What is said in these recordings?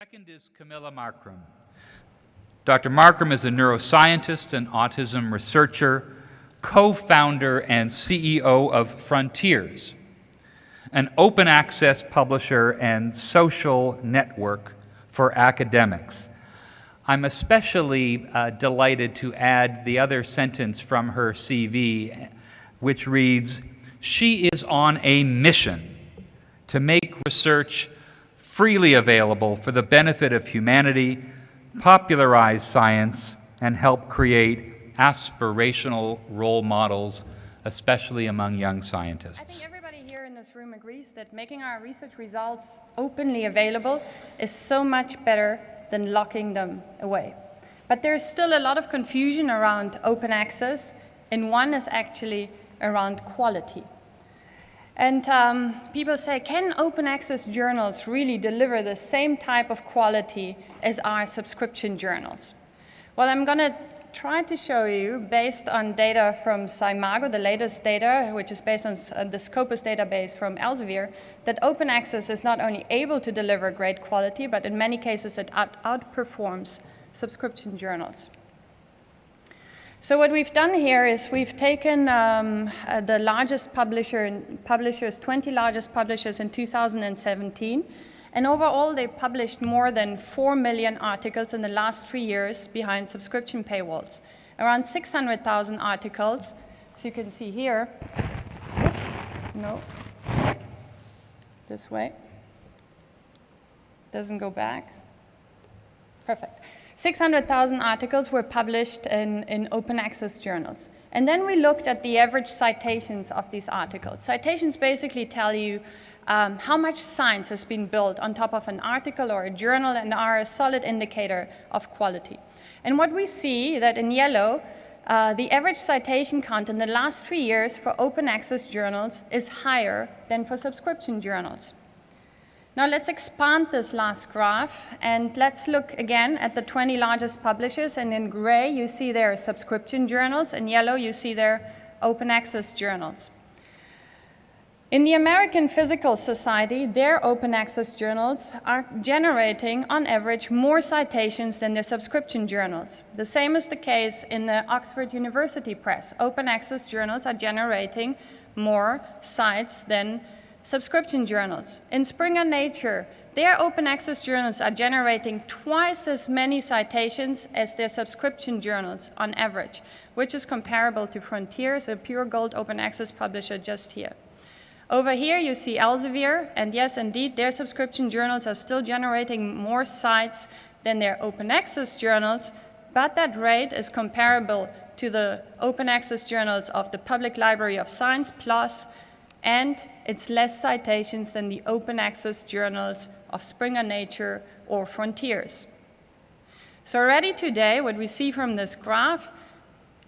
Second is Kamila Markram. Dr. Markram is a neuroscientist and autism researcher, co-founder and CEO of Frontiers, an open access publisher and social network for academics. I'm especially delighted to add the other sentence from her CV, which reads, "She is on a mission to make research freely available for the benefit of humanity, popularize science, and help create aspirational role models, especially among young scientists." I think everybody here in this room agrees that making our research results openly available is so much better than locking them away. But there's still a lot of confusion around open access, and one is actually around quality. And people say, can open access journals really deliver the same type of quality as our subscription journals? Well, I'm going to try to show you, based on data from Cymago, the latest data, which is based on the Scopus database from Elsevier, that open access is not only able to deliver great quality, but in many cases it outperforms subscription journals. So what we've done here is we've taken the largest publishers, 20 largest publishers in 2017, and overall they published more than 4 million articles in the last 3 years behind subscription paywalls. Around 600,000 articles, as you can see here. Oops, no, this way. Doesn't go back. Perfect. 600,000 articles were published in open access journals. And then we looked at the average citations of these articles. Citations basically tell you how much science has been built on top of an article or a journal and are a solid indicator of quality. And what we see that in yellow, the average citation count in the last 3 years for open access journals is higher than for subscription journals. Now let's expand this last graph and let's look again at the 20 largest publishers, and in gray you see their subscription journals, in yellow you see their open access journals. In the American Physical Society, their open access journals are generating on average more citations than their subscription journals. The same is the case in the Oxford University Press. Open access journals are generating more cites than subscription journals. In Springer Nature, their open access journals are generating twice as many citations as their subscription journals on average, which is comparable to Frontiers, a pure gold open access publisher just here. Over here you see Elsevier, and yes, indeed, their subscription journals are still generating more cites than their open access journals, but that rate is comparable to the open access journals of the Public Library of Science Plus, and it's less citations than the open access journals of Springer Nature or Frontiers. So already today, what we see from this graph,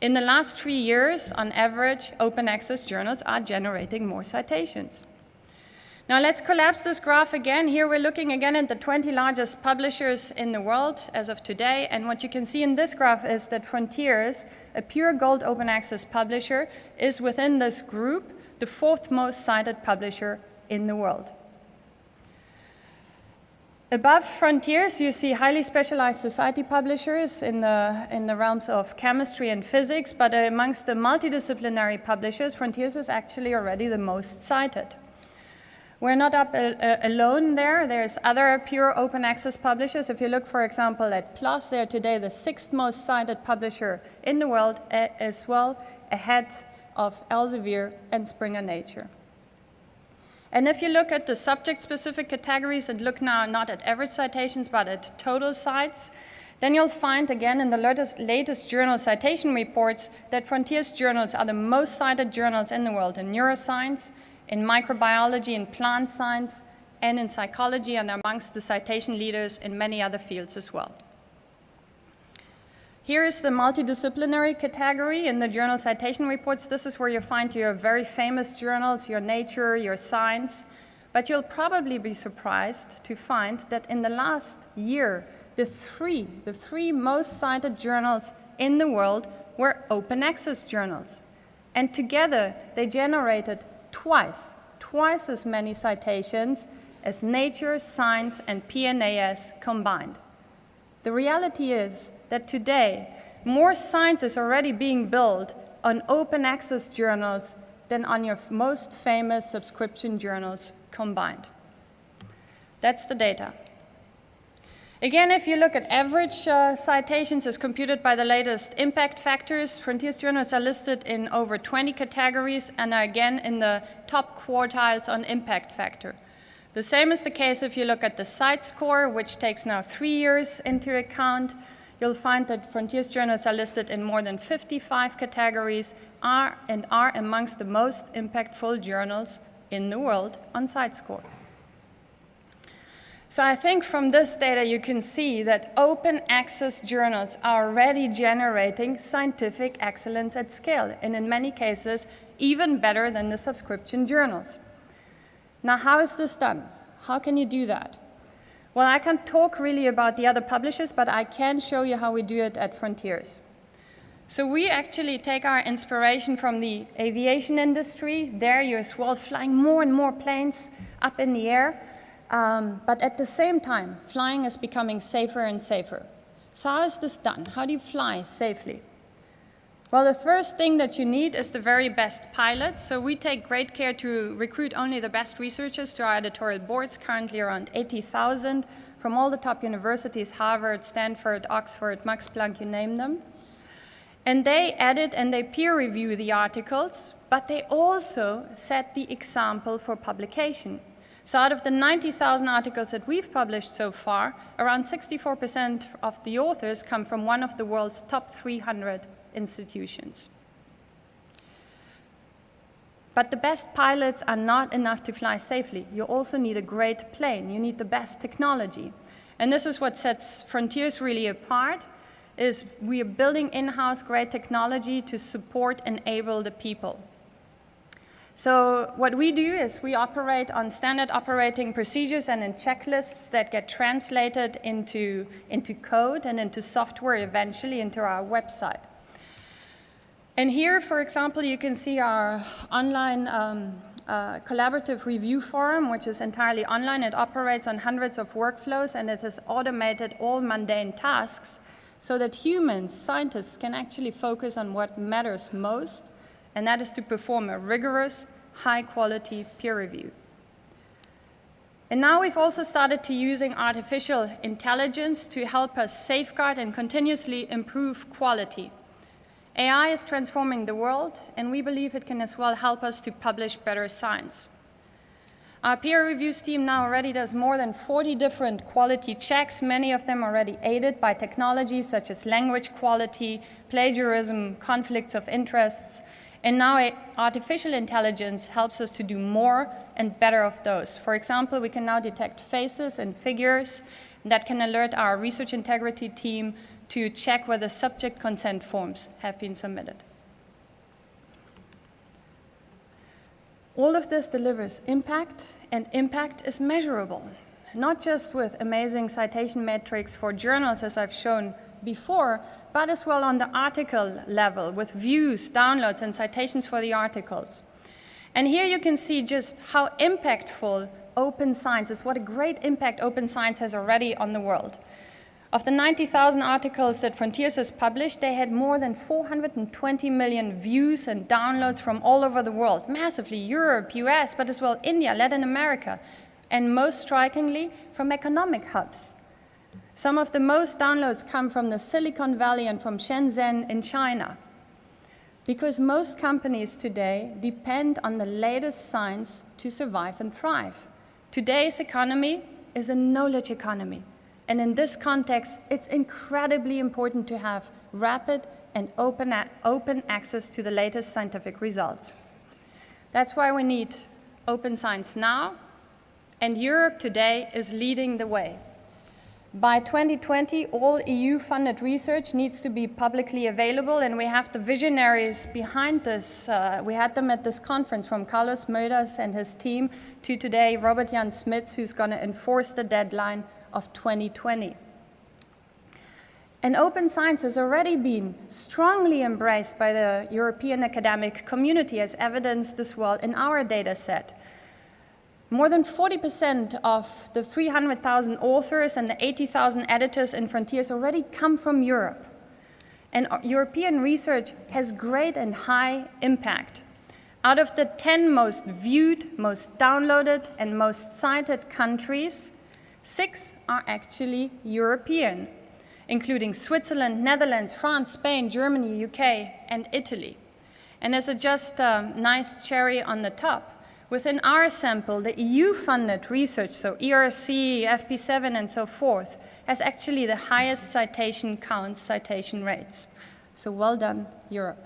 in the last 3 years, on average, open access journals are generating more citations. Now let's collapse this graph again. Here we're looking again at the 20 largest publishers in the world as of today, and what you can see in this graph is that Frontiers, a pure gold open access publisher, is within this group the fourth most cited publisher in the world. Above Frontiers, you see highly specialized society publishers in the realms of chemistry and physics, but amongst the multidisciplinary publishers, Frontiers is actually already the most cited. We're not alone there. There's other pure open access publishers. If you look, for example, at PLOS, they're today the sixth most cited publisher in the world as well, ahead of Elsevier and Springer Nature. And if you look at the subject-specific categories and look now not at average citations but at total cites, then you'll find again in the latest journal citation reports that Frontiers journals are the most cited journals in the world in neuroscience, in microbiology, in plant science, and in psychology, and amongst the citation leaders in many other fields as well. Here is the multidisciplinary category in the journal citation reports. This is where you find your very famous journals, your Nature, your Science. But you'll probably be surprised to find that in the last year, the three most cited journals in the world were open access journals. And together, they generated twice as many citations as Nature, Science, and PNAS combined. The reality is that today, more science is already being built on open access journals than on your most famous subscription journals combined. That's the data. Again, if you look at average citations as computed by the latest impact factors, Frontiers journals are listed in over 20 categories and are again in the top quartiles on impact factor. The same is the case if you look at the CITE score, which takes now 3 years into account. You'll find that Frontiers journals are listed in more than 55 categories and are amongst the most impactful journals in the world on CITE score. So I think from this data you can see that open access journals are already generating scientific excellence at scale, and in many cases even better than the subscription journals. Now, how is this done? How can you do that? Well, I can't talk really about the other publishers, but I can show you how we do it at Frontiers. So we actually take our inspiration from the aviation industry. There you're as well flying more and more planes up in the air. But at the same time, flying is becoming safer and safer. So how is this done? How do you fly safely? Well, the first thing that you need is the very best pilots. So we take great care to recruit only the best researchers to our editorial boards, currently around 80,000, from all the top universities, Harvard, Stanford, Oxford, Max Planck, you name them. And they edit and they peer review the articles, but they also set the example for publication. So out of the 90,000 articles that we've published so far, around 64% of the authors come from one of the world's top 300 institutions. But the best pilots are not enough to fly safely. You also need a great plane. You need the best technology. And this is what sets Frontiers really apart, is we are building in-house great technology to support and enable the people. So what we do is we operate on standard operating procedures and in checklists that get translated into code and into software, eventually into our website. And here, for example, you can see our online collaborative review forum, which is entirely online. It operates on hundreds of workflows, and it has automated all mundane tasks so that humans, scientists, can actually focus on what matters most, and that is to perform a rigorous, high-quality peer review. And now we've also started to using artificial intelligence to help us safeguard and continuously improve quality. AI is transforming the world, and we believe it can as well help us to publish better science. Our peer reviews team now already does more than 40 different quality checks, many of them already aided by technologies such as language quality, plagiarism, conflicts of interests. And now artificial intelligence helps us to do more and better of those. For example, we can now detect faces and figures that can alert our research integrity team to check whether subject consent forms have been submitted. All of this delivers impact, and impact is measurable, not just with amazing citation metrics for journals, as I've shown before, but as well on the article level with views, downloads, and citations for the articles. And here you can see just how impactful open science is, what a great impact open science has already on the world. Of the 90,000 articles that Frontiers has published, they had more than 420 million views and downloads from all over the world, massively, Europe, US, but as well India, Latin America, and most strikingly, from economic hubs. Some of the most downloads come from the Silicon Valley and from Shenzhen in China. Because most companies today depend on the latest science to survive and thrive. Today's economy is a knowledge economy. And in this context, it's incredibly important to have rapid and open access to the latest scientific results. That's why we need open science now, and Europe today is leading the way. By 2020, all EU-funded research needs to be publicly available, and we have the visionaries behind this. We had them at this conference, from Carlos Moedas and his team to today Robert Jan Smits, who's going to enforce the deadline of 2020. And open science has already been strongly embraced by the European academic community, as evidenced as well in our data set. More than 40% of the 300,000 authors and the 80,000 editors in Frontiers already come from Europe. And European research has great and high impact. Out of the 10 most viewed, most downloaded, and most cited countries, 6 are actually European, including Switzerland, Netherlands, France, Spain, Germany, UK, and Italy. And as a just nice cherry on the top, within our sample, the EU-funded research, so ERC, FP7, and so forth, has actually the highest citation counts, citation rates. So well done, Europe.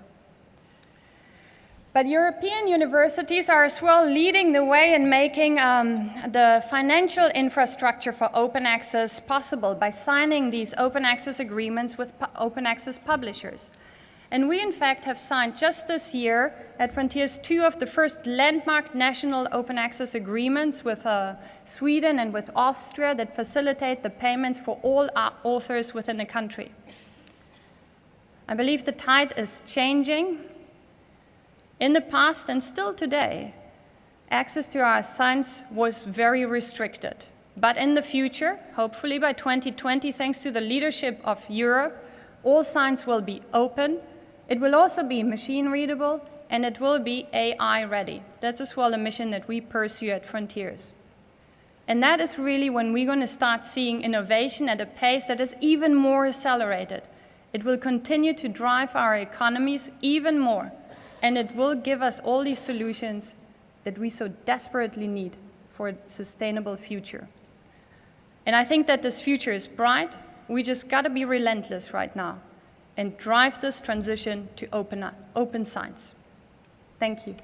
But European universities are as well leading the way in making the financial infrastructure for open access possible by signing these open access agreements with open access publishers. And we, in fact, have signed just this year at Frontiers 2 of the first landmark national open access agreements with Sweden and with Austria that facilitate the payments for all our authors within the country. I believe the tide is changing. In the past and still today, access to our science was very restricted. But in the future, hopefully by 2020, thanks to the leadership of Europe, all science will be open. It will also be machine readable, and it will be AI ready. That's as well a mission that we pursue at Frontiers. And that is really when we're going to start seeing innovation at a pace that is even more accelerated. It will continue to drive our economies even more, and it will give us all these solutions that we so desperately need for a sustainable future. And I think that this future is bright. We just got to be relentless right now and drive this transition to open science. Thank you.